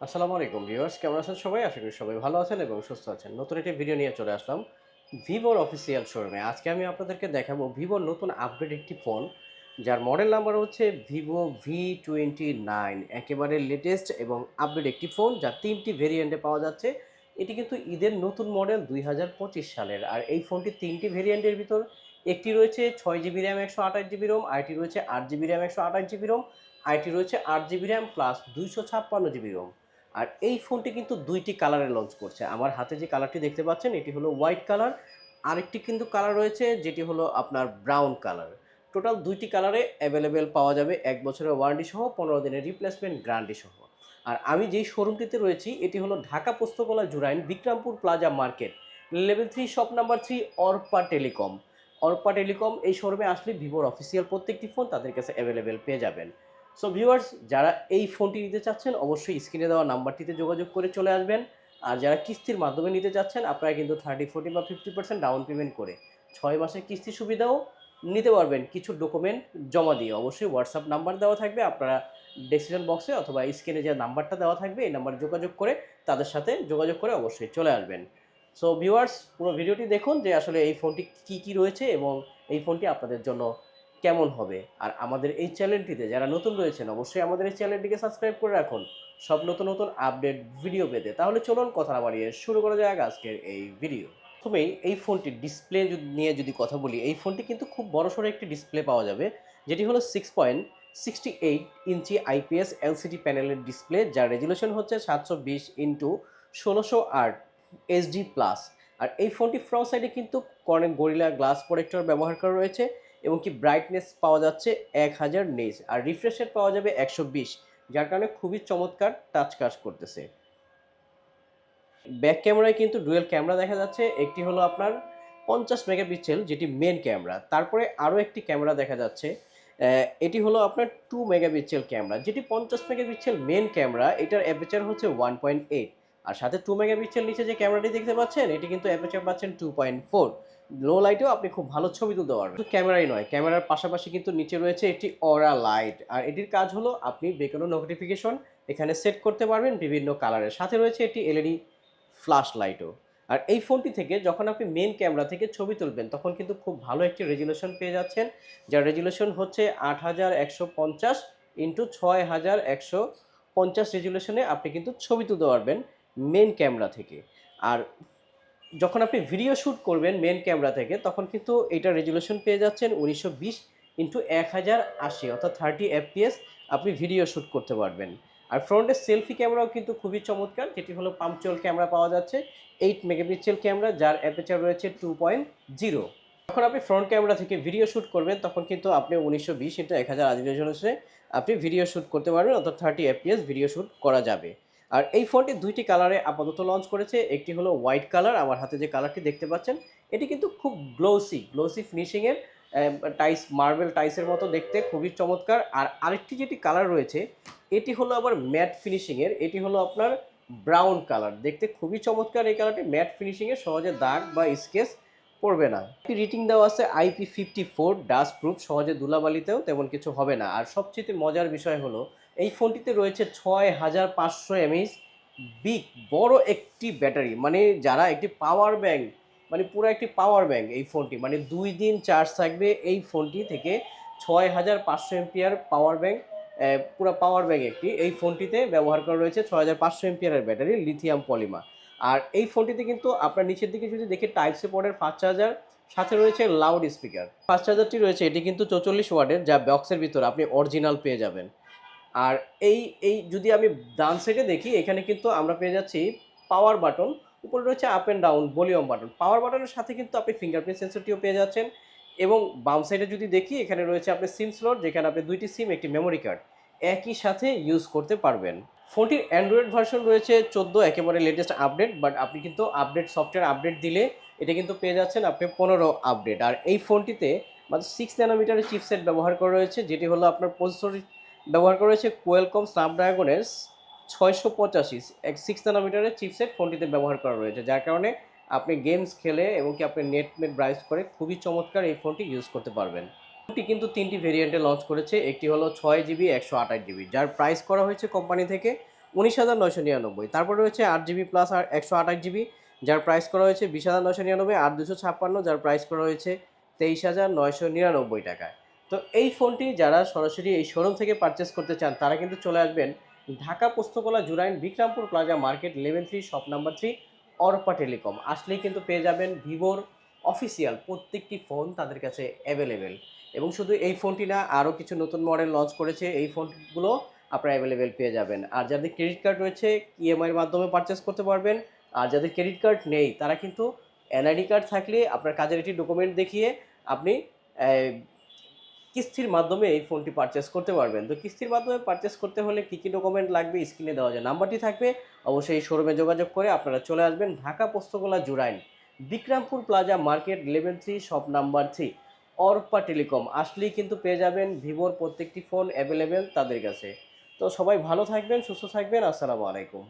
আসসালামু আলাইকুম ভিউয়ার্স, কেমন আছেন সবাই? আশা করি সবাই ভালো আছেন এবং সুস্থ আছেন। নতুন একটি ভিডিও নিয়ে চলে আসলাম ভিভোর অফিসিয়াল শোরুমে। আজকে আমি আপনাদেরকে দেখাবো ভিভোর নতুন আপডেট একটি ফোন, যার মডেল নাম্বার হচ্ছে ভিভো V29। একেবারে লেটেস্ট এবং আপডেট একটি ফোন, যা 3টি ভেরিয়েন্টে পাওয়া যাচ্ছে। এটি কিন্তু ঈদের নতুন মডেল 2025 সালের। আর এই ফোনটি 3টি ভেরিয়েন্টের ভিতর একটি রয়েছে 6 জিবি র্যাম 128 জিবি রোম, আরেকটি রয়েছে 8 জিবি র্যাম 128 জিবি রোম, আরেকটি রয়েছে 8 GB RAM plus 256 GB ROM. আর এই ফোনটি কিন্তু 2টি কালারে লঞ্চ করছে। আমার হাতে যে কালারটি দেখতে পাচ্ছেন এটি হলো হোয়াইট কালার। আরেকটি কিন্তু কালার রয়েছে যেটি হলো আপনার ব্রাউন কালার। টোটাল 2টি কালারে অ্যাভেলেবেল পাওয়া যাবে 1 বছরের ওয়ারেন্টি সহ 15 দিনের রিপ্লেসমেন্ট গ্যারান্টি সহ। আর আমি যেই শোরুমটিতে রয়েছি এটি হলো Dhaka Postogola Jurain Bikrampur plaza market, level 3 shop number 3, Arpa telecom. Arpa telecom এই শোরুমে আসলে ভিভোর অফিসিয়াল প্রত্যেকটি ফোন তাদের কাছে অ্যাভেলেবেল পেয়ে যাবেন। সো ভিউয়ার্স, যারা এই ফোনটি নিতে চাচ্ছেন অবশ্যই স্ক্রিনে দেওয়া নাম্বারটিতে যোগাযোগ করে চলে আসবেন। আর যারা কিস্তির মাধ্যমে নিতে চাচ্ছেন আপনারা কিন্তু 30, 40 বা 50% ডাউন পেমেন্ট করে 6 মাসের কিস্তি সুবিধাও নিতে পারবেন কিছু ডকুমেন্ট জমা দিয়ে। অবশ্যই হোয়াটসঅ্যাপ নাম্বার দেওয়া থাকবে, আপনারা ডেসক্রিপশন বক্সে অথবা স্ক্রিনে যে নাম্বারটা দেওয়া থাকবে এই নাম্বারে যোগাযোগ করে তাদের সাথে যোগাযোগ করে অবশ্যই চলে আসবেন। সো ভিউয়ার্স, পুরো ভিডিওটি দেখুন যে আসলে এই ফোনটি কী রয়েছে এবং এই ফোনটি আপনাদের জন্য কেমন হবে। আর আমাদের এই চ্যানেলটিতে যারা নতুন রয়েছেন অবশ্যই আমাদের এই চ্যানেলটিকে সাবস্ক্রাইব করে রাখুন সব নতুন নতুন আপডেট ভিডিও পেতে। তাহলে চলুন কথা না বাড়িয়ে শুরু করা যাক আজকের এই ভিডিও। প্রথমেই এই ফোনটির ডিসপ্লে নিয়ে যদি কথা বলি, এই ফোনটি কিন্তু খুব বড়সড় একটি ডিসপ্লে পাওয়া যাবে, যেটি হলো 6.68 ইঞ্চি আইপিএস এলসিডি প্যানেলের ডিসপ্লে, যার রেজুলেশন হচ্ছে 720x1608 এইচডি প্লাস। আর এই ফোনটি ফ্রন্ট সাইডে কিন্তু কর্নিং গরিলা গ্লাস প্রোটেক্টর ব্যবহার করা রয়েছে এবং কি ব্রাইটনেস পাওয়া যাচ্ছে 1000 নিটস, আর রিফ্রেশ রেট পাওয়া যাবে 120, যার কারণে খুবই চমৎকার টাচ কাজ করতেছে। ব্যাক ক্যামেরায় কিন্তু ডুয়েল ক্যামেরা দেখা যাচ্ছে। একটি হলো আপনার 50 মেগাপিক্সেল যেটি মেন ক্যামেরা, তারপরে আরও একটি ক্যামেরা দেখা যাচ্ছে। এটি হলো আপনার 2 মেগাপিক্সেল ক্যামেরা, যেটি 50 মেগাপিক্সেল মেন ক্যামেরা, এটার অ্যাপারচার হচ্ছে 1.8। আর সাথে 2 মেগাপিক্সেল নিচে যে ক্যামেরাটি দেখতে পাচ্ছেন এটি কিন্তু অ্যাপারচার পাচ্ছেন 2.4। লো লাইটেও আপনি খুব ভালো ছবি তুলতে পারবেন। শুধু ক্যামেরাই নয়, ক্যামেরার পাশাপাশি কিন্তু নিচে রয়েছে একটি অরা লাইট, আর এটির কাজ হলো আপনি যে কোনো নোটিফিকেশন এখানে সেট করতে পারবেন বিভিন্ন কালারের। সাথে রয়েছে একটি এলইডি ফ্ল্যাশ লাইটও। আর এই ফোনটি থেকে যখন আপনি মেন ক্যামেরা থেকে ছবি তুলবেন তখন কিন্তু খুব ভালো একটি রেজুলেশন পেয়ে যাচ্ছেন, যার রেজুলেশন হচ্ছে 8150 ইন্টু 6150 রেজুলেশনে আপনি কিন্তু ছবি তুলতে পারবেন মেন ক্যামেরা থেকে। আর যখন আপনি ভিডিও শ্যুট করবেন মেন ক্যামেরা থেকে তখন কিন্তু এটার রেজুলেশন পেয়ে যাচ্ছেন 1920 ইন্টু 1080, অর্থাৎ 30 fps আপনি ভিডিও শ্যুট করতে পারবেন। আর ফ্রন্টের সেলফি ক্যামেরাও কিন্তু খুবই চমৎকার, যেটি হলো পাম্পচুয়াল ক্যামেরা পাওয়া যাচ্ছে, 8 মেগাপিক্সেল ক্যামেরা, যার অ্যাপারচার রয়েছে 2.0। যখন আপনি ফ্রন্ট ক্যামেরা থেকে ভিডিও শ্যুট করবেন তখন কিন্তু আপনি 1920 ইন্টু 1080 রেজুলেশনে আপনি ভিডিও শ্যুট করতে পারবেন, অর্থাৎ 30 fps ভিডিও শ্যুট করা যাবে। আর এই ফোনটি 2টি কালারে আপাতত লঞ্চ করেছে। একটি হলো হোয়াইট কালার, আমার হাতে যে কালারটি দেখতে পাচ্ছেন এটি কিন্তু খুব গ্লোসি ফিনিশিংয়ের, টাইস মার্বেল টাইসের মতো দেখতে, খুবই চমৎকার। আর আরেকটি যেটি কালার রয়েছে এটি হলো আবার ম্যাট ফিনিশিংয়ের, এটি হলো আপনার ব্রাউন কালার, দেখতে খুবই চমৎকার। এই কালারটি ম্যাট ফিনিশিংয়ের, সহজে দাগ বা স্কেচ পড়বে না। রেটিং দেওয়া আছে IP54 ডাস্ট প্রুফ, সহজে ধুলাবালিতেও তেমন কিছু হবে না। আর সবচেয়ে মজার বিষয় হলো এই ফোনটিতে রয়েছে 6500 mAh বিগ বড় একটি ব্যাটারি, মানে যারা একটি পাওয়ার ব্যাংক, মানে পুরো একটি পাওয়ার ব্যাংক এই ফোনটি, মানে 2 দিন চার্জ থাকবে এই ফোনটি থেকে। 6500 mAh পাওয়ার ব্যাংক, পুরো পাওয়ার ব্যাংক একটি এই ফোনটিতে ব্যবহার করা রয়েছে। 6500 mAh ব্যাটারি, লিথিয়াম পলিমার। আর এই ফোনটিতে কিন্তু আপনার নিচের দিকে যদি দেখি টাইপ সি পোর্টের ফাস্ট চার্জার, সাথে রয়েছে লাউড স্পিকার। ফাস্ট চার্জারটি রয়েছে এটি কিন্তু 44 ওয়াটের, যা বক্সের ভিতর আপনি অরিজিনাল পেয়ে যাবেন। আর এই এই যদি আমি ডান সাইডে দেখি এখানে কিন্তু আমরা পেয়ে যাচ্ছি পাওয়ার বাটন, উপরে রয়েছে up and down volume button. Power বাটনের সাথে কিন্তু আপনি ফিঙ্গারপ্রিন্ট সেন্সরটিও পেয়ে যাচ্ছেন। এবং বাম সাইডে যদি দেখি এখানে রয়েছে আপনার সিম স্লট, যেখানে আপনি 2টি সিম একটি মেমোরি কার্ড একই সাথে ইউজ করতে পারবেন। ফোনটির অ্যান্ড্রয়েড ভার্সন রয়েছে 14, একেবারে লেটেস্ট আপডেট, বাট আপনি কিন্তু সফটওয়্যার আপডেট দিলে এটা কিন্তু পেয়ে যাচ্ছেন আপনি 15 আপডেট। আর এই ফোনটিতে মাত্র 6 nanometer চিপসেট ব্যবহার করা রয়েছে, যেটি হলো আপনার প্রসেসর ব্যবহার করা হয়েছে কোয়েলকম স্ন্যাপড্রাগনের 685, 6 nanometer চিপসেট ফোনটিতে ব্যবহার করা রয়েছে, যার কারণে আপনি গেমস খেলে এবং কি আপনি নেট ব্রাউজ করে খুবই চমৎকার এই ফোনটি ইউজ করতে পারবেন। ফোনটি কিন্তু 3টি ভেরিয়েন্টে লঞ্চ করেছে। একটি হলো 6 জিবি 128 জিবি, যার প্রাইস করা হয়েছে কোম্পানি থেকে 19,999। তারপরে রয়েছে 8 জিবি প্লাস আর 128 জিবি, যার প্রাইস করা হয়েছে 20,999। আর 256, যার প্রাইস করা হয়েছে 23,999 টাকায়। তো এই ফোনটি যারা সরাসরি এই শোরুম থেকে পারচেস করতে চান তারা কিন্তু চলে আসবেন Dhaka Postogola Jurain Bikrampur plaza market level 3 shop number 3 Arpa telecom. আসলেই কিন্তু পেয়ে যাবেন ভিভোর অফিসিয়াল প্রত্যেকটি ফোন তাদের কাছে অ্যাভেলেবেল। এবং শুধু এই ফোনটি না, আরও কিছু নতুন মডেল লঞ্চ করেছে, এই ফোনগুলো আপনারা অ্যাভেলেবেল পেয়ে যাবেন। আর যাদের ক্রেডিট কার্ড রয়েছে ইএমআইয়ের মাধ্যমে পারচেস করতে পারবেন। আর যাদের ক্রেডিট কার্ড নেই তারা কিন্তু এনআইডি কার্ড থাকলে আপনার কাজের একটি ডকুমেন্ট দেখিয়ে আপনি কিস্তির মাধ্যমে এই ফোনটি পারচেস করতে পারবেন। তো কিস্তির মাধ্যমে পারচেস করতে হলে কী কী ডকুমেন্ট লাগবে স্ক্রিনে দেওয়া যে নাম্বারটি থাকবে, অবশ্যই শোরুমে যোগাযোগ করে আপনারা চলে আসবেন Dhaka Postogola Jurain Bikrampur plaza market level 3 shop number 3 Arpa telecom. আসলেই কিন্তু পেয়ে যাবেন ভিভোর প্রত্যেকটি ফোন অ্যাভেলেবেল তাদের কাছে। তো সবাই ভালো থাকবেন, সুস্থ থাকবেন। আসসালামু আলাইকুম।